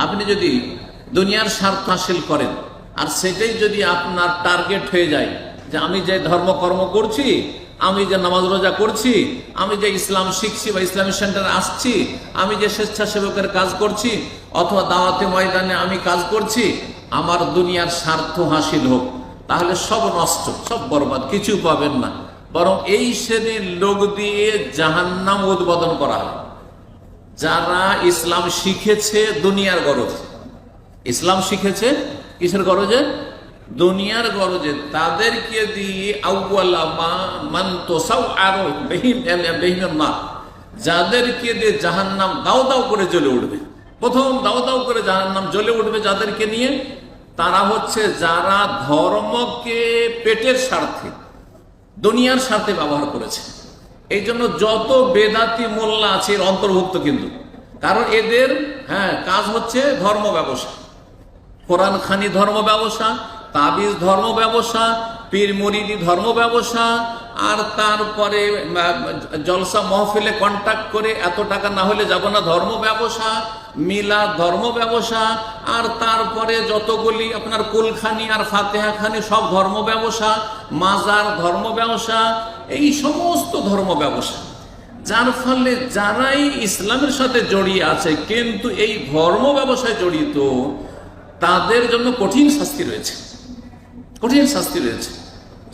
আপনি যদি দুনিয়ার স্বার্থ হাসিল করেন আর সেটাই যদি আপনার টার্গেট হয়ে যায় যে আমি যে ধর্মকর্ম করছি, আমি যে নামাজ রোজা করছি, আমি যে ইসলাম শিখছি বা ইসলামিক সেন্টারে আসছি, আমি যে স্বেচ্ছাসেবকের কাজ করছি অথবা দাওয়াতে ময়দানে আমি কাজ করছি, আমার দুনিয়ার স্বার্থ হাসিল হোক, তাহলে সব নষ্ট, সব বরবাদ, কিছু পাবেন না। বরং এই শ্রেণীর লোক দিয়ে জাহান্নাম উদ্বোধন করা হয়। যারা ইসলাম শিখেছে দুনিয়ার গরজে, ইসলাম শিখেছে কিসের গরজে? দুনিয়ার গরজে, তাদেরকে দিয়ে যাদেরকে দিয়ে জাহান্নাম দাও দাও করে জ্বলে উঠবে। প্রথম দাও দাও করে জাহান্নাম জ্বলে উঠবে যাদেরকে নিয়ে, তারা হচ্ছে যারা ধর্মকে পেটের স্বার্থে, দুনিয়ার স্বার্থে ব্যবহার করেছে। এই জন্য যত বেদাতি মোল্লা আছে এর অন্তর্ভুক্ত কিন্তু, কারণ এদের কাজ হচ্ছে ধর্ম ব্যবসা, কোরআন খানি ধর্ম ব্যবসা, তাবিজ ধর্ম ব্যবসা, পীর মুরিদি ধর্ম ব্যবসা, আর তারপরে জলসা মহফিলে কন্ট্যাক্ট করে এত টাকা না হলে যাব না ধর্ম ব্যবসা, মিলাদ ধর্ম ব্যবসা, আর তারপরে যতগুলি আপনার কুলখানি আর ফাতেহা খানি সব ধর্ম ব্যবসা, মাজার ধর্ম ব্যবসা, এই সমস্ত ধর্ম ব্যবসা। যার ফলে যারাই ইসলামের সাথে জড়িয়ে আছে কিন্তু এই ধর্ম ব্যবসায় জড়িত, তাদের জন্য কঠিন শাস্তি রয়েছে, কঠিন শাস্তি রয়েছে।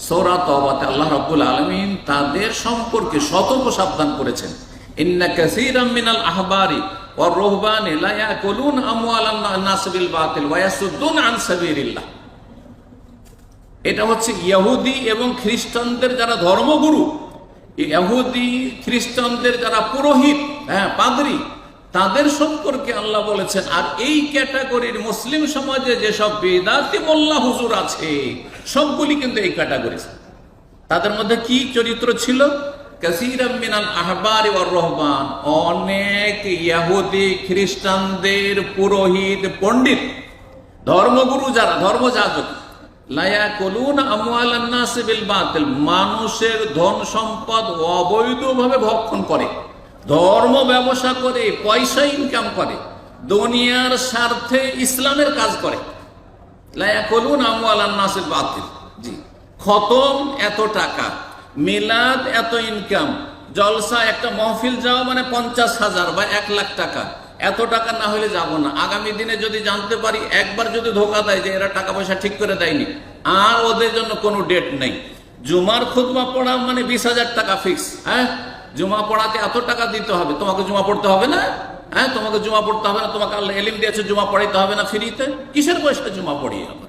সূরা তাওবাতে আল্লাহ রাব্বুল আলামিন তাদের সম্পর্কে সতর্ক সাবধান করেছেন। ইন্না কাসীরাম মিনাল আহবারি ওয়ার রুহবানি লা ইয়াকুলুন আমওয়ালান নাস বিল বাতিল ওয়া ইয়াসুদ্দুন আন সাবিলিল্লাহ। এটা হচ্ছে ইহুদি এবং খ্রিস্টানদের যারা ধর্মগুরু, ইহুদি খ্রিস্টানদের যারা পুরোহিত, পাদ্রী, তাদের সম্পর্কে আল্লাহ বলেছেন। আর এই ক্যাটাগরির মুসলিম সমাজে যেসব বেদাতি মোল্লা হুজুর আছে সবগুলি কিন্তু এই ক্যাটাগরি। তাদের মধ্যে কি চরিত্র ছিল? কাসীরাম মিনাল আহবারি ওয়ার রুহবান, অনেক ইহুদি খ্রিস্টানদের পুরোহিত, পণ্ডিত, ধর্মগুরু যারা, ধর্মযাজক, লা ইয়াকুলুনা আমওয়ালান নাস বিল বাতিল, মানুষের ধন সম্পদ অবৈধভাবে ভক্ষণ করে, ধর্ম ব্যবসা করে, পয়সা ইনকাম করে, দুনিয়ার স্বার্থে ইসলামের কাজ করে। লা ইয়াকুলুনা আমওয়ালান নাস বিল বাতিল। জি, খতম এত টাকা, মিলাদ এত ইনকাম, জলসা একটা মহফিল যাও মানে 50,000 বা 1 লাখ টাকা, এত টাকা না হলে যাব না। আগামী দিনে যদি জানতে পারি, একবার যদি ধোকা দেয় যে এরা টাকা পয়সা ঠিক করে দেয়নি, আর ওদের জন্য কোনো ডেট নেই। জুমার খুতবা পড়া মানে 20,000 টাকা ফিক্স। জুমা পড়াতে এত টাকা দিতে হবে, তোমাকে জুমা পড়তে হবে না? তোমাকে জুমা পড়তে হবে না? তোমাকে আল্লাহ এলিম দিয়েছে, জুমা পড়াইতে হবে না ফ্রিতে? কিসের পয়সা জুমা পড়িয়ে হবে?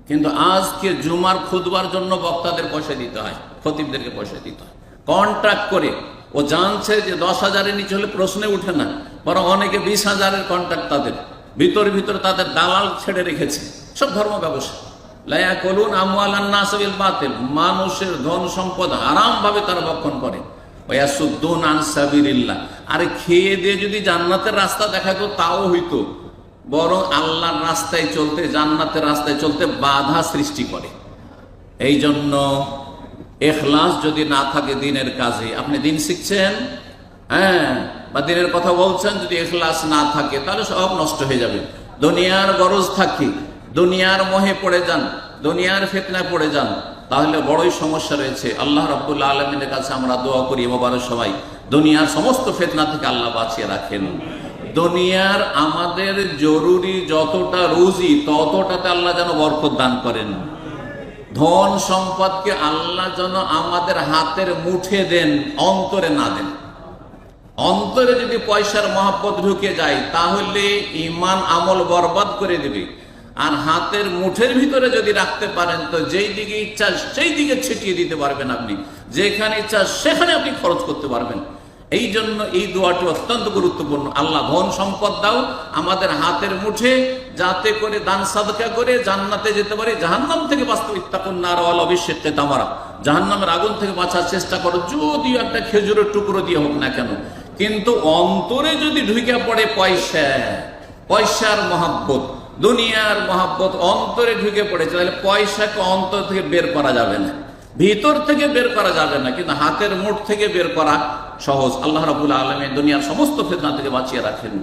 কিন্তু আজকে জুমার খুতবার জন্য বক্তাদের পয়সা দিতে হয়, খতিবদেরকে পয়সা দিতে হয়, কন্ট্রাক্ট করে। ও জানছে যে 10,000-এর নিচে হলে প্রশ্নে উঠে না, বরং অনেকে 20,000-এর কন্ট্রাক্ট তাদের ভিতরে তাদের দালাল ছেড়ে রেখেছে। সব ধর্ম ব্যবসা। লা ইয়াকুলুনা আমওয়ালান নাস বিল বাতিল, মানুষের ধন সম্পদ হারাম ভাবে তারা ভক্ষণ করে। ওয়া ইয়াসুদ্দুন আন সাবিলিল্লাহ, আরে খেয়ে দিয়ে যদি জান্নাতের রাস্তা দেখাতো তাও হইতো, বরং আল্লাহর রাস্তায় চলতে, জান্নাতের রাস্তায় চলতে বাধা সৃষ্টি করে। এই জন্য ইখলাস যদি না থাকে দিনের কাজে, আপনি দিন শিখছেন বা দিনের কথা বলছেন, যদি ইখলাস না থাকে তাহলে সব নষ্ট হয়ে যাবে। দুনিয়ার গরজ থাকি, দুনিয়ার মোহে পড়ে যান, দুনিয়ার ফিতনায় পড়ে যান, তাহলে বড়ই সমস্যা রয়েছে। আল্লাহ রাব্বুল আলামিনের কাছে আমরা দোয়া করি মোবারক সবাই, দুনিয়ার সমস্ত ফিতনা থেকে আল্লাহ বাঁচিয়ে রাখেন। দুনিয়ার আমাদের জরুরি যতটা রুজি ততটাতে আল্লাহ যেন বরকত দান করেন। ধন সম্পদকে আল্লাহ যেন আমাদের হাতের মুঠে দেন, অন্তরে না দেন। অন্তরে যদি পয়সার মহব্বত ঢুকে যায় তাহলে ঈমান আমল বরবাদ করে দিবে। আর হাতের মুঠের ভিতরে যদি রাখতে পারেন তো যেই দিকে ইচ্ছা সেই দিকে ছিটিয়ে দিতে পারবেন আপনি, যেখানে ইচ্ছা সেখানে আপনি খরচ করতে পারবেন। এই জন্য এই দোয়াটি অত্যন্ত গুরুত্বপূর্ণ। আল্লাহ ধন সম্পদ দাও আমাদের হাতের মুঠে, যাতে করে দান সাদকা করে জান্নাতে যেতে পারি, জাহান্নাম থেকে বাঁচতে। ইত্তাকুন নার ওয়ালাউ বিশিক্কি তামারা, জাহান্নামের আগুন থেকে বাঁচার চেষ্টা করো, যদিও একটা খেজুরের টুকরো দিয়ে হোক না কেন। কিন্তু অন্তরে যদি ঢুকে পড়ে পয়সার মহাব্বত, দুনিয়ার মহাব্বত অন্তরে ঢুকে পড়েছে, তাহলে পয়সাকে অন্তর থেকে বের করা যাবে না, ভিতর থেকে বের করা যাবে না, কিন্তু হাতের মুঠ থেকে বের করা সহজ। আল্লাহ রাব্বুল আলামিন দুনিয়ার সমস্ত ফিতনা থেকে বাঁচিয়ে রাখেন।